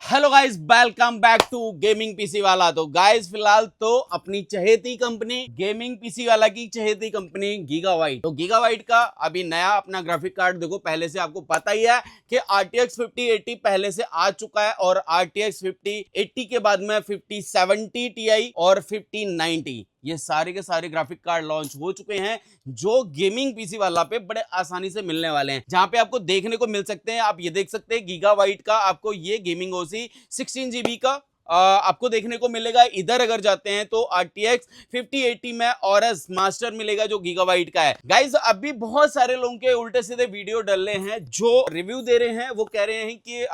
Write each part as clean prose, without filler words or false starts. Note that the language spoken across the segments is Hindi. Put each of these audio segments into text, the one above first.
Hello guys, welcome back to gaming PC वाला। तो गाइस फिलहाल तो अपनी चहेती कंपनी गेमिंग पीसी वाला की चहेती कंपनी गीगाबाइट, तो गीगाबाइट का अभी नया अपना ग्राफिक कार्ड देखो, पहले से आपको पता ही है कि RTX 5080 पहले से आ चुका है और RTX 5080 के बाद में 5070 Ti और 5090 ये सारे के सारे ग्राफिक कार्ड लॉन्च हो चुके हैं जो गेमिंग पीसी वाला पे बड़े आसानी से मिलने वाले हैं। जहां पे आपको देखने को मिल सकते हैं, आप ये देख सकते हैं गीगाबाइट का आपको ये गेमिंग ओसी 16 GB का आपको देखने को मिलेगा। इधर अगर जाते हैं तो RTX 5080 में औरस मास्टर मिलेगा जो गीगाबाइट का है। गाइस अभी बहुत सारे लोगों के उल्टे सीधे वीडियो डल रहे हैं, जो रिव्यू दे रहे हैं वो कह रहे हैं कि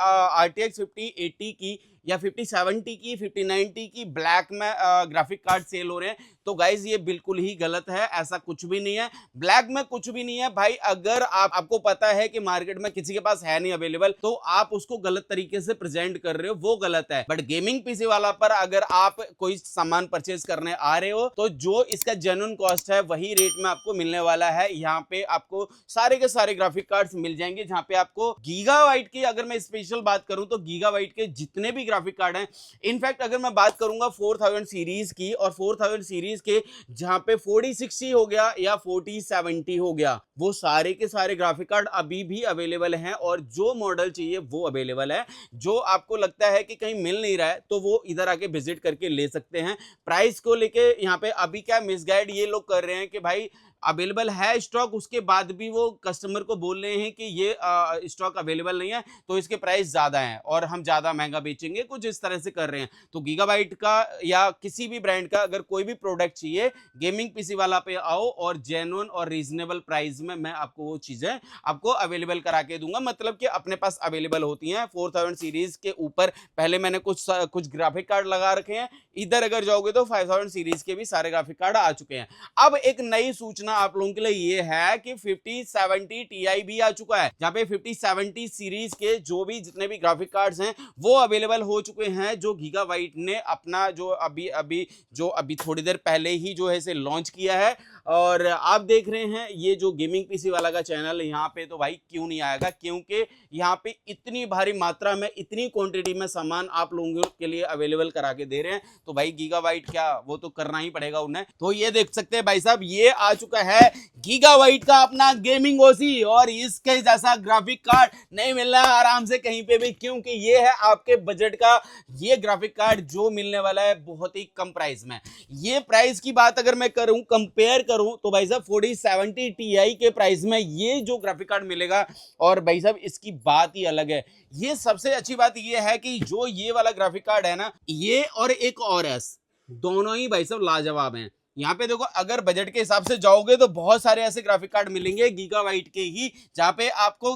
RTX 5080 की या 5070 की 5090 की ब्लैक में ग्राफिक कार्ड सेल हो रहे हैं। तो गाइज ये बिल्कुल ही गलत है, ऐसा कुछ भी नहीं है, ब्लैक में कुछ भी नहीं है भाई। अगर आपको पता है कि मार्केट में किसी के पास है नहीं अवेलेबल, तो आप उसको गलत तरीके से प्रेजेंट कर रहे हो, वो गलत है। बट गेमिंग पीसी वाला पर अगर आप कोई सामान परचेज करने आ रहे हो तो जो इसका जेन्युइन कॉस्ट है वही रेट में आपको मिलने वाला है। यहाँ पे आपको सारे के सारे ग्राफिक कार्ड्स मिल जाएंगे, जहां पे आपको गीगाबाइट की अगर मैं स्पेशल बात करूं तो गीगाबाइट के जितने भी ग्राफिक कार्ड हैं, इनफैक्ट अगर मैं बात करूंगा 4000 सीरीज की और 4000 सीरीज के जहां पे 4060 हो गया या 4070 हो गया, वो सारे के सारे ग्राफिक कार्ड अभी भी अवेलेबल हैं और जो मॉडल चाहिए वो अवेलेबल है। जो आपको लगता है कि कहीं मिल नहीं रहा है तो वो इधर आके विजिट करके ले सकते हैं। प्राइस को लेके यहाँ पे अभी क्या मिसगाइड ये लोग कर रहे हैं कि भाई अवेलेबल है स्टॉक, उसके बाद भी वो कस्टमर को बोल रहे हैं कि ये स्टॉक अवेलेबल नहीं है तो इसके प्राइस ज्यादा हैं और हम ज्यादा महंगा बेचेंगे, कुछ इस तरह से कर रहे हैं। तो गीगाबाइट का या किसी भी ब्रांड का अगर कोई भी प्रोडक्ट चाहिए, गेमिंग पीसी वाला पे आओ और जेन्युइन और रीजनेबल प्राइस में मैं आपको वो चीजें आपको अवेलेबल करा के दूंगा। मतलब कि अपने पास अवेलेबल होती हैं 4000 सीरीज के ऊपर पहले मैंने कुछ ग्राफिक कार्ड लगा रखे हैं। इधर अगर जाओगे तो 5000 सीरीज के भी सारे ग्राफिक कार्ड आ चुके हैं। अब एक नई सूचना आप लोगों के लिए ये है कि 5070 Ti भी आ चुका है, जहां पे 5070 सीरीज के जो भी जितने भी ग्राफिक कार्ड्स हैं वो अवेलेबल हो चुके हैं, जो गीगाबाइट ने अपना जो अभी थोड़ी देर पहले ही जो है इसे लॉन्च किया है। और आप देख रहे हैं ये जो गेमिंग पीसी वाला का चैनल है, यहाँ पे तो भाई क्यों नहीं आएगा, क्योंकि यहाँ पे इतनी भारी मात्रा में इतनी क्वांटिटी में सामान आप लोगों के लिए अवेलेबल करा के दे रहे हैं, तो भाई गीगाबाइट क्या वो तो करना ही पड़ेगा उन्हें। तो ये देख सकते हैं भाई साहब, ये आ चुका है गीगाबाइट का अपना गेमिंग ओसी और इसके जैसा ग्राफिक कार्ड नहीं मिल रहा है आराम से कहीं पे भी, क्योंकि ये है आपके बजट का ये ग्राफिक कार्ड जो मिलने वाला है बहुत ही कम प्राइस में। ये प्राइस की बात अगर मैं करूं, कंपेयर करूं, तो भाई साहब 4070 Ti के प्राइस में ये जो ग्राफिक कार्ड मिलेगा, और भाई साहब इसकी बात ही अलग है। ये सबसे अच्छी बात ये है कि जो ये वाला ग्राफिक कार्ड है ना, ये और एक और एस दोनों ही भाई साहब लाजवाब हैं। यहाँ पे देखो, अगर बजट के हिसाब से जाओगे तो बहुत सारे ऐसे ग्राफिक कार्ड मिलेंगे गीगाबाइट के ही, जहां पे आपको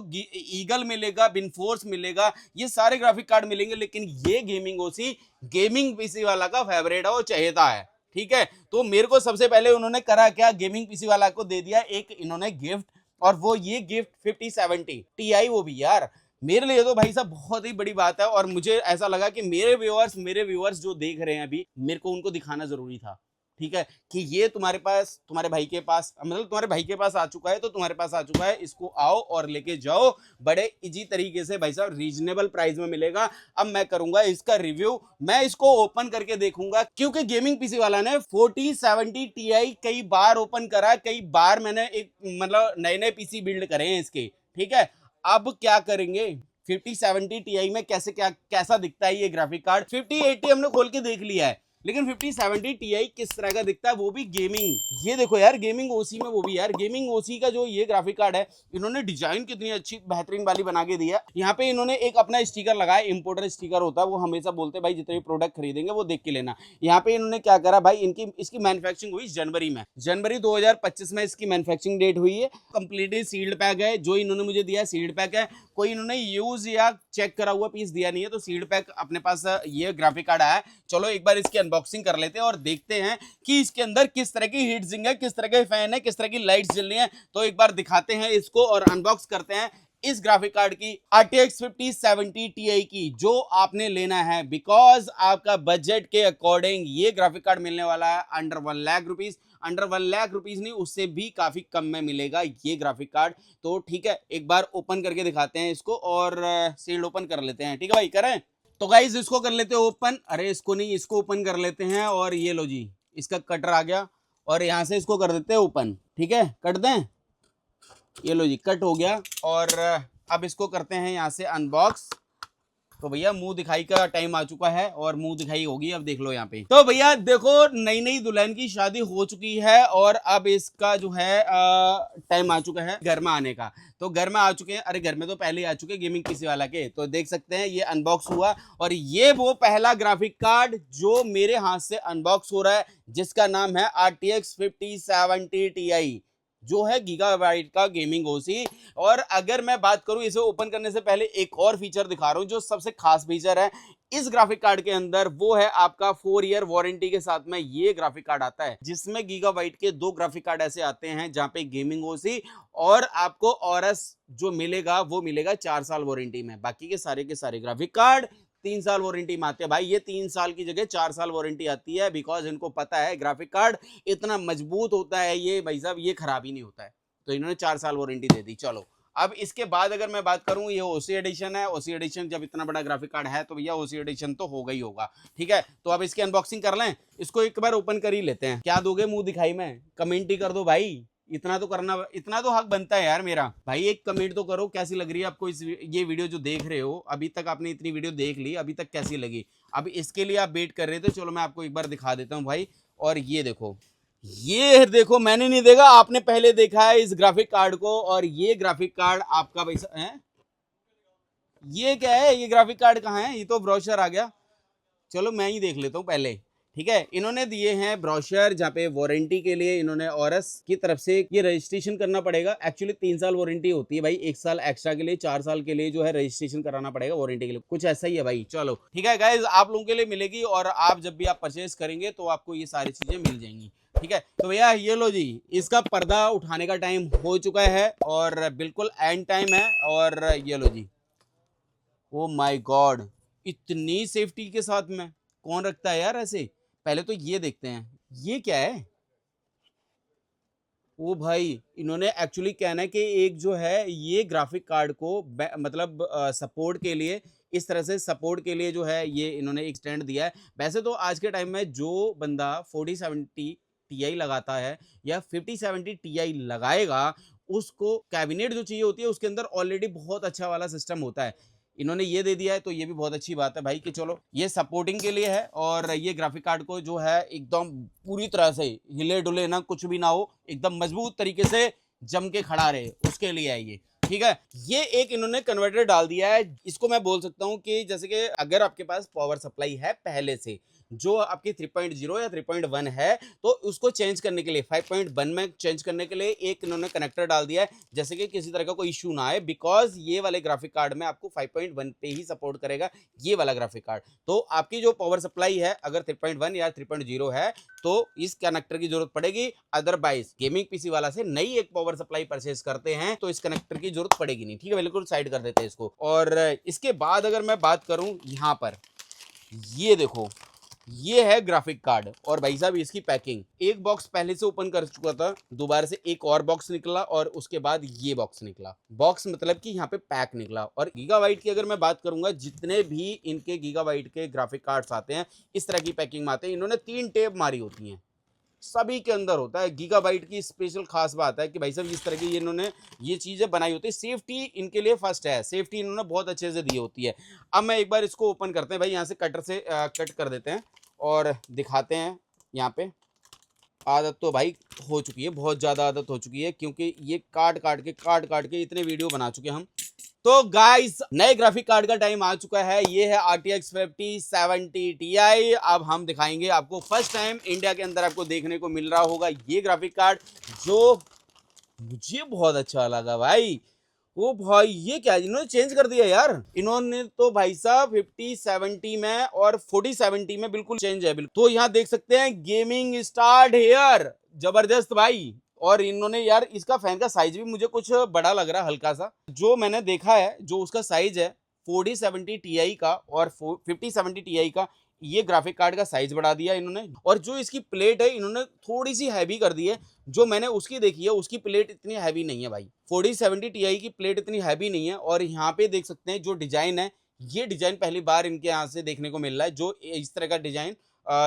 ईगल मिलेगा, बिनफोर्स मिलेगा, ये सारे ग्राफिक कार्ड मिलेंगे। लेकिन ये गेमिंग ओसी गेमिंग पीसी वाला का फेवरेट है, वो चहेता है, ठीक है। तो मेरे को सबसे पहले उन्होंने करा क्या, गेमिंग पीसी वाला को दे दिया एक इन्होंने गिफ्ट, और वो ये गिफ्ट 5070 Ti, वो भी यार मेरे लिए तो भाई साहब बहुत ही बड़ी बात है। और मुझे ऐसा लगा कि मेरे व्यूअर्स जो देख रहे हैं अभी, मेरे को उनको दिखाना जरूरी था, ठीक है, कि ये तुम्हारे पास, तुम्हारे भाई के पास, मतलब तुम्हारे भाई के पास आ चुका है तो तुम्हारे पास आ चुका है, इसको आओ और लेके जाओ बड़े इजी तरीके से भाई साहब, रीजनेबल प्राइस में मिलेगा। अब मैं करूंगा इसका रिव्यू, मैं इसको ओपन करके देखूंगा, क्योंकि गेमिंग पीसी वाला ने 4070 Ti कई बार ओपन करा, कई बार मैंने एक मतलब नए नए पीसी बिल्ड करे हैं इसके, ठीक है। अब क्या करेंगे, 5070 Ti में कैसा दिखता है ये ग्राफिक कार्ड। 5080 हमने खोल के देख लिया है, लेकिन 5070 Ti किस तरह का दिखता है, वो भी गेमिंग। ये देखो यार, गेमिंग ओसी में, वो भी यार गेमिंग ओसी का जो ये ग्राफिक कार्ड है, इन्होंने डिजाइन कितनी अच्छी बेहतरीन वाली बना के दी है। यहाँ पे इन्होंने एक अपना स्टिकर लगाया, इंपोर्टर स्टिकर होता है, वो हमेशा बोलते हैं भाई जितने भी प्रोडक्ट खरीदेंगे वो देख के लेना। यहाँ पे इन्होंने क्या करा भाई, इसकी मैन्युफैक्चरिंग हुई जनवरी 2025 में इसकी मैन्युफैक्चरिंग डेट हुई है। कंप्लीटली सील्ड पैक है, जो इन्होंने मुझे दिया है सील्ड पैक है, कोई इन्होंने यूज या चेक करा हुआ पीस दिया नहीं है। तो सील्ड पैक अपने पास ये ग्राफिक कार्ड आया। चलो एक बार इसकी अनबॉक्सिंग कर लेते हैं और देखते हैं कि इसके अंदर किस तरह की हीट सिंक है, किस तरह के फैन है, किस तरह की लाइट्स जल रही हैं। तो एक बार दिखाते हैं इसको और अनबॉक्स करते हैं इस ग्राफिक कार्ड की RTX 5070 Ti की, जो आपने लेना है, बिकॉज आपका बजट के अकॉर्डिंग ये ग्राफिक कार्ड मिलने वाला है under 1 lakh rupees. Under 1 lakh rupees नहीं, उससे भी काफी कम में मिलेगा ये ग्राफिक कार्ड। तो ठीक है, एक बार ओपन करके दिखाते हैं इसको और सील्ड ओपन कर लेते हैं, ठीक है भाई, करें। तो गाइज इसको कर लेते हैं ओपन, अरे इसको नहीं, इसको ओपन कर लेते हैं। और ये लो जी, इसका कटर आ गया और यहाँ से इसको कर देते हैं ओपन। ठीक है, कट दें, ये लो जी कट हो गया। और अब इसको करते हैं यहाँ से अनबॉक्स। तो भैया मुंह दिखाई का टाइम आ चुका है और मुंह दिखाई होगी, अब देख लो यहाँ पे। तो भैया देखो, नई नई दुल्हन की शादी हो चुकी है और अब इसका जो है टाइम आ चुका है घर में आने का। तो घर में आ चुके हैं, अरे घर में तो पहले ही आ चुके हैं गेमिंग पीसी वाला के। तो देख सकते हैं ये अनबॉक्स हुआ और ये वो पहला ग्राफिक कार्ड जो मेरे हाथ से अनबॉक्स हो रहा है, जिसका नाम है RTX 5070 Ti, जो है गीगाबाइट का गेमिंग ओसी। और अगर मैं बात करूं इसे ओपन करने से पहले एक और फीचर दिखा रहा हूं जो सबसे खास फीचर है इस ग्राफिक कार्ड के अंदर, वो है आपका 4 ईयर वारंटी के साथ में ये ग्राफिक कार्ड आता है, जिसमें गीगाबाइट के 2 ग्राफिक कार्ड ऐसे आते हैं जहां पे गेमिंग ओसी और आपको ऑरस जो मिलेगा वो मिलेगा 4 साल वारंटी में। बाकी के सारे ग्राफिक कार्ड 3 साल वारंटी में आते हैं। भाई ये 3 साल की जगह 4 साल वारंटी आती है, बिकॉज इनको पता है ग्राफिक कार्ड इतना मजबूत होता है ये भाई साहब, ये खराब ही नहीं होता है, तो इन्होंने 4 साल वारंटी दे दी। चलो अब इसके बाद अगर मैं बात करूं, ये ओसी एडिशन है। ओसी एडिशन जब इतना बड़ा ग्राफिक कार्ड है तो भैया ओसी एडिशन तो होगा ही होगा। ठीक है, तो अब इसकी अनबॉक्सिंग कर लें, इसको एक बार ओपन कर ही लेते हैं। क्या दोगे मुंह दिखाई में? कमेंट ही कर दो भाई, इतना तो करना, इतना तो हक बनता है यार मेरा। भाई एक कमेंट तो करो, कैसी लग रही है आपको ये वीडियो जो देख रहे हो। अभी तक आपने इतनी वीडियो देख ली, अभी तक कैसी लगी? अब इसके लिए आप वेट कर रहे थे, चलो मैं आपको एक बार दिखा देता हूँ भाई। और ये देखो, मैंने नहीं देखा, आपने पहले देखा है इस ग्राफिक कार्ड को। और ये ग्राफिक कार्ड आपका पैसा है, ये क्या है? ये ग्राफिक कार्ड कहाँ है? ये तो ब्रोशर आ गया, चलो मैं ही देख लेता हूँ पहले। ठीक है, इन्होंने दिए हैं ब्रोशर जहाँ पे वारंटी के लिए इन्होंने ऑरस की तरफ से ये रजिस्ट्रेशन करना पड़ेगा। एक्चुअली 3 साल वारंटी होती है भाई, 1 साल एक्स्ट्रा के लिए 4 साल के लिए जो है रजिस्ट्रेशन कराना पड़ेगा वारंटी के लिए, कुछ ऐसा ही है भाई। चलो ठीक है गाइज, आप लोगों के लिए मिलेगी और आप जब भी आप परचेज करेंगे तो आपको ये सारी चीजें मिल जाएंगी। ठीक है, तो भैया ये लो जी, इसका पर्दा उठाने का टाइम हो चुका है और बिल्कुल एंड टाइम है। और ये लो जी, ओ माय गॉड, इतनी सेफ्टी के साथ में कौन रखता है यार ऐसे? पहले तो ये देखते हैं, ये क्या है? ओ भाई, इन्होंने एक्चुअली कहना है कि एक जो है ये ग्राफिक कार्ड को मतलब सपोर्ट के लिए, इस तरह से सपोर्ट के लिए जो है ये इन्होंने एक स्टैंड दिया है। वैसे तो आज के टाइम में जो बंदा 4070 Ti लगाता है या 5070 Ti लगाएगा, उसको कैबिनेट जो चाहिए होती है उसके अंदर ऑलरेडी बहुत अच्छा वाला सिस्टम होता है। इन्होंने ये दे दिया है तो ये भी बहुत अच्छी बात है भाई कि चलो ये सपोर्टिंग के लिए है। और ये ग्राफिक कार्ड को जो है एकदम पूरी तरह से हिले डुले ना, कुछ भी ना हो, एकदम मजबूत तरीके से जम के खड़ा रहे, उसके लिए है ये। ठीक है, ये एक इन्होंने कन्वर्टर डाल दिया है। इसको मैं बोल सकता हूं कि जैसे कि अगर आपके पास पावर सप्लाई है पहले से जो आपकी 3.0 या 3.1 है, तो उसको चेंज करने के लिए 5.1 में चेंज करने के लिए एक इन्होंने कनेक्टर डाल दिया है, जैसे कि किसी तरह का कोई इश्यू ना आए। बिकॉज ये वाले ग्राफिक कार्ड में आपको 5.1 पे ही सपोर्ट करेगा ये वाला ग्राफिक कार्ड। तो आपकी जो पावर सप्लाई है अगर 3.1 या 3.0 है तो इस कनेक्टर की जरूरत पड़ेगी। अदरवाइज गेमिंग पीसी वाला से नई एक पावर सप्लाई परचेज करते हैं तो इस कनेक्टर की जरूरत पड़ेगी नहीं। ठीक है, बिल्कुल साइड कर देते हैं इसको। और इसके बाद अगर मैं बात करूं, यहां पर ये देखो, ये है ग्राफिक कार्ड। और भाई साहब इसकी पैकिंग, एक बॉक्स पहले से ओपन कर चुका था, दोबारा से एक और बॉक्स निकला और उसके बाद ये बॉक्स निकला। बॉक्स मतलब कि यहाँ पे पैक निकला। और गीगाबाइट की अगर मैं बात करूंगा, जितने भी इनके गीगाबाइट के ग्राफिक कार्ड्स आते हैं इस तरह की पैकिंग में आते हैं। इन्होंने 3 टेप मारी होती हैं, सभी के अंदर होता है। गीगाबाइट की स्पेशल खास बात है कि भाई साहब इस तरह की इन्होंने ये चीजें बनाई होती है। सेफ्टी इनके लिए फर्स्ट है, सेफ्टी इन्होंने बहुत अच्छे से दी होती है। अब मैं एक बार इसको ओपन करते हैं भाई, यहाँ से कटर से कट कर देते हैं और दिखाते हैं। यहाँ पे आदत तो भाई हो चुकी है, बहुत ज़्यादा आदत हो चुकी है, क्योंकि ये काट काट के इतने वीडियो बना चुके हम। तो गाइस नए ग्राफिक कार्ड का टाइम आ चुका है। ये है RTX 5070 Ti। अब हम दिखाएंगे आपको, फर्स्ट टाइम इंडिया के अंदर आपको देखने को मिल रहा होगा ये ग्राफिक कार्ड, जो मुझे बहुत अच्छा लगा भाई। ओ भाई ये क्या, इन्होंने चेंज कर दिया यार। इन्होंने तो भाई साहब 5070 में और 4070 में बिल्कुल चेंज है बिल्कुल। तो यहाँ देख सकते हैं गेमिंग स्टार्ट हेयर, जबरदस्त भाई। और इन्होंने यार इसका फैन का साइज भी मुझे कुछ बड़ा लग रहा है, हल्का सा। जो मैंने देखा है जो उसका साइज है 4070 Ti का और 5070 Ti का, ये ग्राफिक कार्ड का साइज बढ़ा दिया इन्होंने। और जो इसकी प्लेट है इन्होंने थोड़ी सी हैवी कर दी है। जो मैंने उसकी देखी है उसकी प्लेट इतनी हैवी नहीं है भाई, 4070 Ti की प्लेट इतनी हैवी नहीं है। और यहाँ पे देख सकते हैं जो डिजाइन है ये डिजाइन पहली बार इनके यहाँ से देखने को मिल रहा है, जो इस तरह का डिजाइन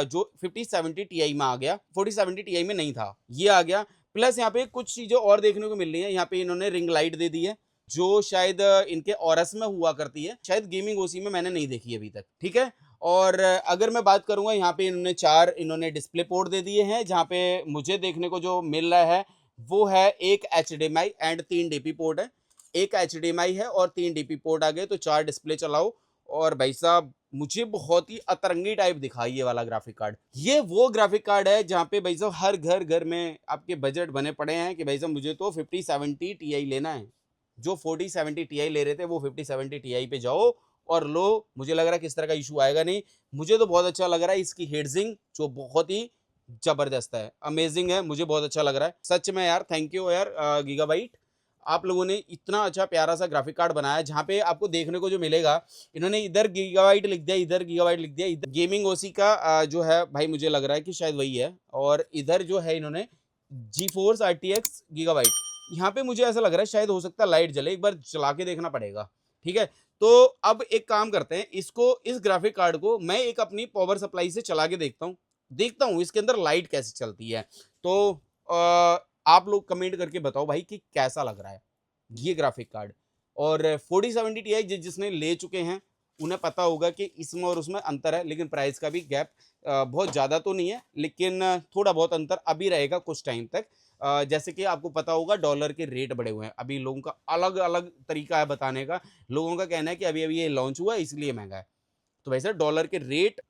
जो 5070 Ti में आ गया, 4070 Ti में नहीं था, ये आ गया। प्लस यहाँ पे कुछ चीजें और देखने को मिल रही है। यहाँ पे इन्होंने रिंग लाइट दे दी है, जो शायद इनके ऑरस में हुआ करती है, शायद गेमिंग ओसी में मैंने नहीं देखी अभी तक, ठीक है। और अगर मैं बात करूंगा, यहाँ पे इन्होंने 4 डिस्प्ले पोर्ट दे दिए हैं, जहाँ पे मुझे देखने को जो मिल रहा है वो है एक HDMI एंड 3 DP पोर्ट है। एक HDMI है और 3 DP पोर्ट आ गए, तो 4 डिस्प्ले चलाओ। और भाई साहब मुझे बहुत ही अतरंगी टाइप दिखाई ये वाला ग्राफिक कार्ड। ये वो ग्राफिक कार्ड है जहाँ पे भाई साहब हर घर में आपके बजट बने पड़े हैं कि भाई साहब मुझे तो 5070 Ti लेना है। जो 4070 Ti ले रहे थे वो 5070 Ti पे जाओ और लो। मुझे लग रहा है किस तरह का इशू आएगा नहीं। मुझे तो बहुत अच्छा लग रहा है, इसकी हेडजिंग जो बहुत ही जबरदस्त है, अमेजिंग है, मुझे बहुत अच्छा लग रहा है सच में यार। थैंक यू यार गीगाबाइट, आप लोगों ने इतना अच्छा प्यारा सा ग्राफिक कार्ड बनाया, जहाँ पे आपको देखने को जो मिलेगा, इन्होंने इधर गीगाबाइट लिख दिया, इधर गीगाबाइट लिख दिया, इधर गेमिंग ओसी का जो है भाई मुझे लग रहा है कि शायद वही है, और इधर जो है इन्होंने GeForce RTX गीगाबाइट। यहाँ पे मुझे ऐसा लग रहा है शायद हो सकता है लाइट जले, एक बार चला के देखना पड़ेगा, ठीक है। तो अब एक काम करते हैं, इसको इस ग्राफिक कार्ड को मैं एक अपनी पावर सप्लाई से चला के देखता हूँ इसके अंदर लाइट कैसे चलती है। तो आप लोग कमेंट करके बताओ भाई कि कैसा लग रहा है ये ग्राफिक कार्ड। और 4070 Ti जिसने ले चुके हैं उन्हें पता होगा कि इसमें और उसमें अंतर है, लेकिन प्राइस का भी गैप बहुत ज़्यादा तो नहीं है, लेकिन थोड़ा बहुत अंतर अभी रहेगा कुछ टाइम तक। जैसे कि आपको पता होगा डॉलर के रेट बढ़े हुए हैं, अभी लोगों का अलग अलग तरीका है बताने का। लोगों का कहना है कि अभी अभी ये लॉन्च हुआ है इसलिए महंगा है, तो वैसे डॉलर के रेट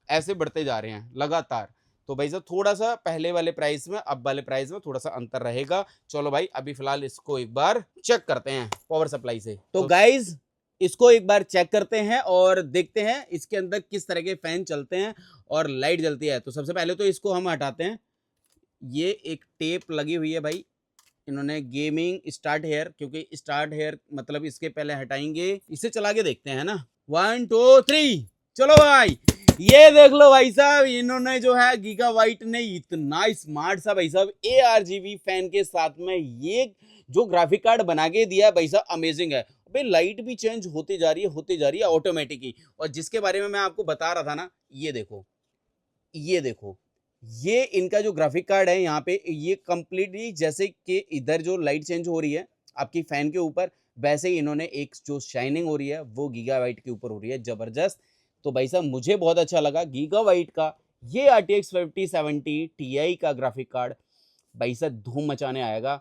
ऐसे बढ़ते जा रहे हैं लगातार। तो भाई साहब थोड़ा सा पहले वाले प्राइस में अब वाले प्राइस में थोड़ा सा अंतर रहेगा। चलो भाई अभी फिलहाल इसको एक बार चेक करते हैं पावर सप्लाई से। तो गाइज इसको एक बार चेक करते हैं और देखते हैं इसके अंदर किस तरह के फैन चलते हैं और लाइट जलती है। तो सबसे पहले तो इसको हम हटाते हैं, ये एक टेप लगी हुई है भाई, इन्होंने गेमिंग स्टार्ट हेयर, क्योंकि स्टार्ट हेयर मतलब इसके पहले हटाएंगे, इसे चला के देखते हैं ना। 1 2 3 चलो भाई, ये देख लो भाई साहब, इन्होंने जो है गीगाबाइट ने इतना स्मार्ट सा भाई साहब ARGB फैन के साथ में ये जो ग्राफिक कार्ड बना के दिया भाई साहब, अमेजिंग है भाई। लाइट भी चेंज होती जा रही है ऑटोमेटिक ही। और जिसके बारे में मैं आपको बता रहा था ना, ये देखो ये इनका जो ग्राफिक कार्ड है यहाँ पे, ये कंप्लीटली जैसे कि इधर जो लाइट चेंज हो रही है आपकी फैन के ऊपर, वैसे ही इन्होंने एक जो शाइनिंग हो रही है वो गीगाबाइट के ऊपर हो रही है, जबरदस्त। तो भाई साहब मुझे बहुत अच्छा लगा गीगाबाइट का ये RTX 5070 Ti का ग्राफिक कार्ड, भाई साहब धूम मचाने आएगा।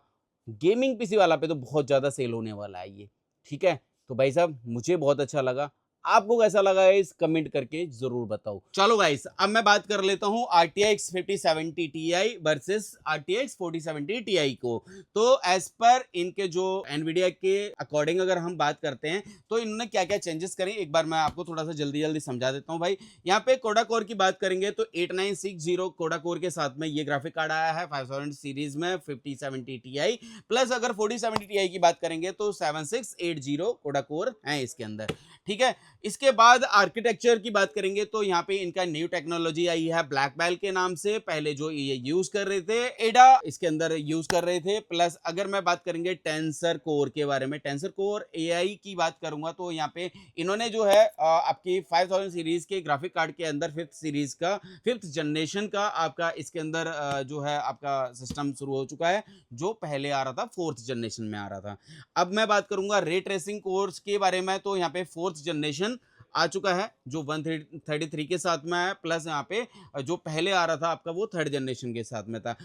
गेमिंग पीसी वाला पे तो बहुत ज़्यादा सेल होने वाला है ये, ठीक है। तो भाई साहब मुझे बहुत अच्छा लगा, आपको कैसा लगा है इस कमेंट करके जरूर बताओ। चलो गाइस अब मैं बात कर लेता हूँ RTX 5070 Ti versus RTX 4070 Ti को। तो एज पर इनके जो एनवीडिया के अकॉर्डिंग अगर हम बात करते हैं तो इन्होंने क्या क्या चेंजेस करे, एक बार मैं आपको थोड़ा सा जल्दी समझा देता हूँ भाई। यहाँ पे कोडा कोर की बात करेंगे तो 8960 कोडा कोर के साथ में ये ग्राफिक कार्ड आया है 5000 सीरीज में 5070 Ti। प्लस अगर 4070 Ti की बात करेंगे तो 7680 कोडा कोर है इसके अंदर, ठीक है। इसके बाद आर्किटेक्चर की बात करेंगे तो यहाँ पे इनका न्यू टेक्नोलॉजी आई है ब्लैकबेल के नाम से। पहले जो ये यूज कर रहे थे एडा इसके अंदर यूज कर रहे थे। प्लस अगर मैं बात करेंगे टेंसर कोर के बारे में, टेंसर कोर AI की बात करूंगा तो यहाँ पे इन्होंने जो है आपकी 5000 सीरीज के ग्राफिक कार्ड के अंदर फिफ्थ जनरेशन का आपका इसके अंदर जो है आपका सिस्टम शुरू हो चुका है, जो पहले आ रहा था 4th जनरेशन में आ रहा था। अब मैं बात करूंगा रे ट्रेसिंग कोर्स के बारे में, तो यहाँ पे 4th जनरेशन आ चुका है जो 133 के साथ में है। प्लस यहाँ पे जो पहले आ रहा था आपका वो 3rd जनरेशन के साथ में था।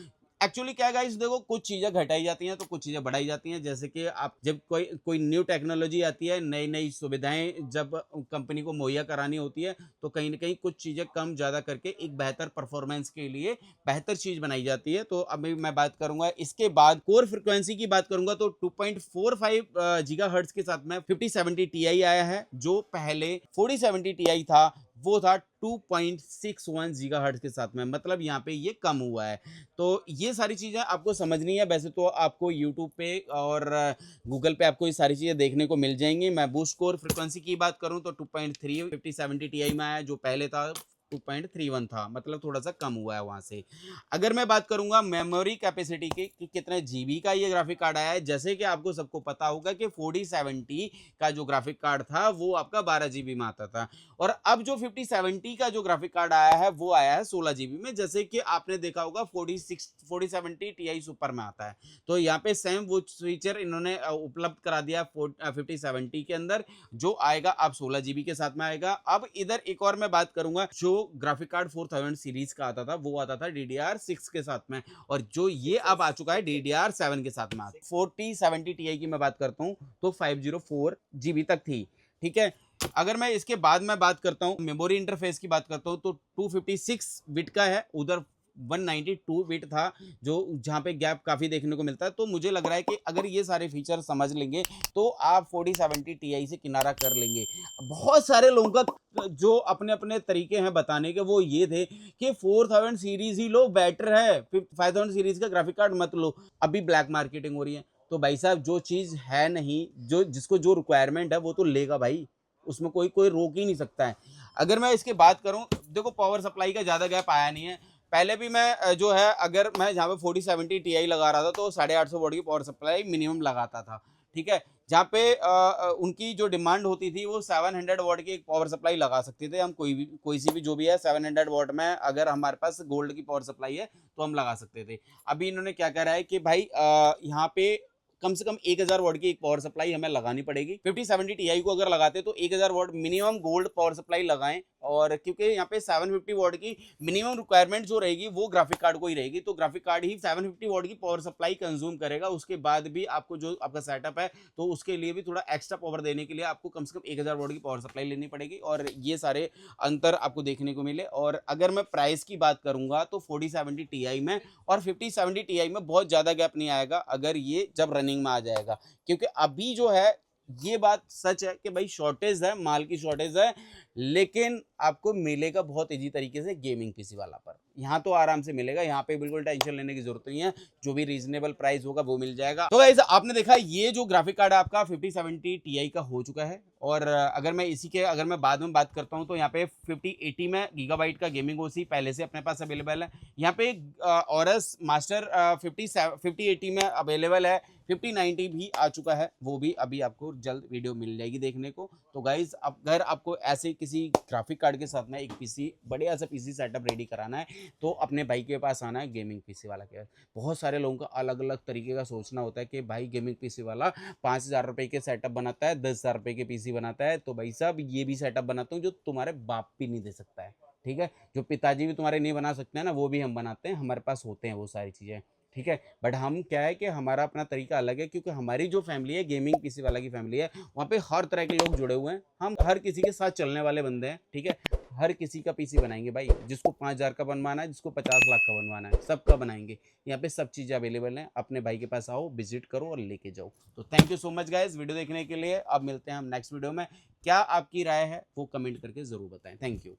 एक्चुअली क्या गाइस देखो, कुछ चीज़ें घटाई जाती हैं तो कुछ चीज़ें बढ़ाई जाती हैं। जैसे कि आप जब कोई न्यू टेक्नोलॉजी आती है, नई सुविधाएं जब कंपनी को मुहैया करानी होती है तो कहीं ना कहीं कुछ चीज़ें कम ज़्यादा करके एक बेहतर परफॉर्मेंस के लिए बेहतर चीज़ बनाई जाती है। तो अभी मैं बात करूंगा इसके बाद कोर फ्रिक्वेंसी की बात करूंगा तो 2.45 गीगाहर्ट्ज के साथ में 5070 Ti आया है। जो पहले 4070 Ti था वो था 2.61 गीगाहर्ट्ज के साथ में, मतलब यहाँ पे ये कम हुआ है। तो ये सारी चीज़ें आपको समझनी है। वैसे तो आपको YouTube पे और Google पे आपको ये सारी चीज़ें देखने को मिल जाएंगी। मैं बूस्ट कोर फ्रिक्वेंसी की बात करूँ तो 2.3 5070 Ti में आया, जो पहले था 2.31 था, मतलब थोड़ा सा कम हुआ है वहां से। अगर मैं बात करूंगा मेमोरी कैपेसिटी की कि कितने जीबी का ये ग्राफिक कार्ड आया है, जैसे कि आपको सबको पता होगा कि 4070 का जो ग्राफिक कार्ड था वो आपका 12 जीबी में आता था, और अब जो 5070 का जो ग्राफिक कार्ड आया है वो आया है 16 जीबी में, जैसे कि आपने देखा होगा 4070 Ti सुपर में आता है। तो यहाँ पे सेम वो फीचर इन्होंने उपलब्ध करा दिया 5070 के अंदर, जो आएगा अब 16 जीबी के साथ में आएगा। अब इधर एक और मैं बात करूंगा, जो ग्राफिक कार्ड 4000 सीरीज का आता था वो आता था DDR6 के साथ में, और जो ये अब आ चुका है DDR7 के साथ में। 4070 Ti की मैं बात करता हूँ तो 504 जीबी तक थी, ठीक है। अगर मैं इसके बाद में बात करता हूँ मेमोरी इंटरफेस की बात करता हूँ तो 256 बिट का है, उधर 192 बिट था, जो जहां पे गैप काफी देखने को मिलता है। तो मुझे लग रहा है कि अगर ये सारे फीचर समझ लेंगे तो आप 4070 Ti से किनारा कर लेंगे। बहुत सारे लोगों का जो अपने अपने तरीके हैं बताने के, वो ये थे कि 4000 सीरीज ही लो, बेटर है, 5000 सीरीज का ग्राफिक कार्ड मत लो। अभी ब्लैक मार्केटिंग हो रही है, तो भाई साहब जो चीज है नहीं, जो जिसको जो रिक्वायरमेंट है वो तो लेगा भाई, उसमें कोई कोई रोक ही नहीं सकता है। अगर मैं इसके बात करूं, देखो पावर सप्लाई का ज्यादा गैप आया नहीं है। पहले भी मैं जो है, अगर मैं जहाँ पे 4070 Ti लगा रहा था तो 850 वॉट की पावर सप्लाई मिनिमम लगाता था, ठीक है। जहाँ पे उनकी जो डिमांड होती थी वो 700 वॉट की एक पावर सप्लाई लगा सकते थे हम, कोई सी भी जो भी है 700 वॉट में, अगर हमारे पास गोल्ड की पावर सप्लाई है तो हम लगा सकते थे। अभी इन्होंने क्या कह रहा है कि भाई यहाँ पे कम से कम 1000 वॉट की एक पावर सप्लाई हमें लगानी पड़ेगी। 5070 Ti को अगर लगाते तो 1000 what minimum gold power supply लगाएं, और क्योंकि यहाँ पे 750 वॉट की मिनिमम रिक्वायरमेंट जो रहेगी वो ग्राफिक कार्ड को ही रहेगी, तो ग्राफिक कार्ड ही 750 वॉट की पावर सप्लाई कंज्यूम करेगा। उसके बाद भी आपको जो आपका सेटअप है तो उसके लिए भी थोड़ा एक्स्ट्रा पावर देने के लिए आपको कम से कम 1000 वॉट की पावर सप्लाई लेनी पड़ेगी, और ये सारे अंतर आपको देखने को मिले। और अगर मैं प्राइस की बात करूंगा तो 4070 Ti में और 5070 Ti में बहुत ज्यादा गैप नहीं आएगा, अगर ये जब रनिंग में आ जाएगा। क्योंकि अभी जो है ये बात सच है कि भाई शॉर्टेज है, माल की शॉर्टेज है, लेकिन आपको मिलेगा बहुत इजी तरीके से गेमिंग पीसी वाला पर। यहाँ तो आराम से मिलेगा, यहाँ पे बिल्कुल टेंशन लेने की जरूरत नहीं है, जो भी रीजनेबल प्राइस होगा वो मिल जाएगा। तो गाइस आपने देखा ये जो ग्राफिक कार्ड है आपका 5070 Ti का हो चुका है। और अगर मैं इसी के अगर मैं बाद में बात करता हूँ तो यहाँ पे 5080 में गीगाबाइट का गेमिंग ओसी पहले से अपने पास अवेलेबल है। यहाँ पे ऑरस मास्टर 5080 में अवेलेबल है, 5090 भी आ चुका है, वो भी अभी आपको जल्द वीडियो मिल जाएगी देखने को। तो गाइज अगर आपको ऐसे किसी ग्राफिक कार्ड के साथ में एक पीसी बढ़िया सा पीसी सेटअप रेडी कराना है तो अपने भाई के पास आना है, गेमिंग पीसी वाला के। बहुत सारे लोगों का अलग अलग तरीके का सोचना होता है कि भाई गेमिंग पीसी वाला 5000 रुपए के सेटअप बनाता है, 10,000 रुपए के पीसी बनाता है, तो भाई साहब ये भी सेटअप बनाता हूँ जो तुम्हारे बाप भी नहीं दे सकता है, ठीक है। जो पिताजी भी तुम्हारे नहीं बना सकते हैं ना, वो भी हम बनाते हैं, हमारे पास होते हैं वो सारी चीज़ें, ठीक है। बट हम क्या है कि हमारा अपना तरीका अलग है, क्योंकि हमारी जो फैमिली है गेमिंग पीसी वाला की फैमिली है, वहाँ पे हर तरह के लोग जुड़े हुए हैं, हम हर किसी के साथ चलने वाले बंदे हैं, ठीक है। हर किसी का पीसी बनाएंगे भाई, जिसको 5000 का बनवाना है, जिसको 50 लाख का बनवाना है, सबका बनाएंगे। यहाँ पे सब चीज़ें अवेलेबल हैं, अपने भाई के पास आओ, विजिट करो और लेके जाओ। तो thank you so much guys video देखने के लिए। अब मिलते हैं हम नेक्स्ट वीडियो में। क्या आपकी राय है वो कमेंट करके जरूर बताएं। Thank you.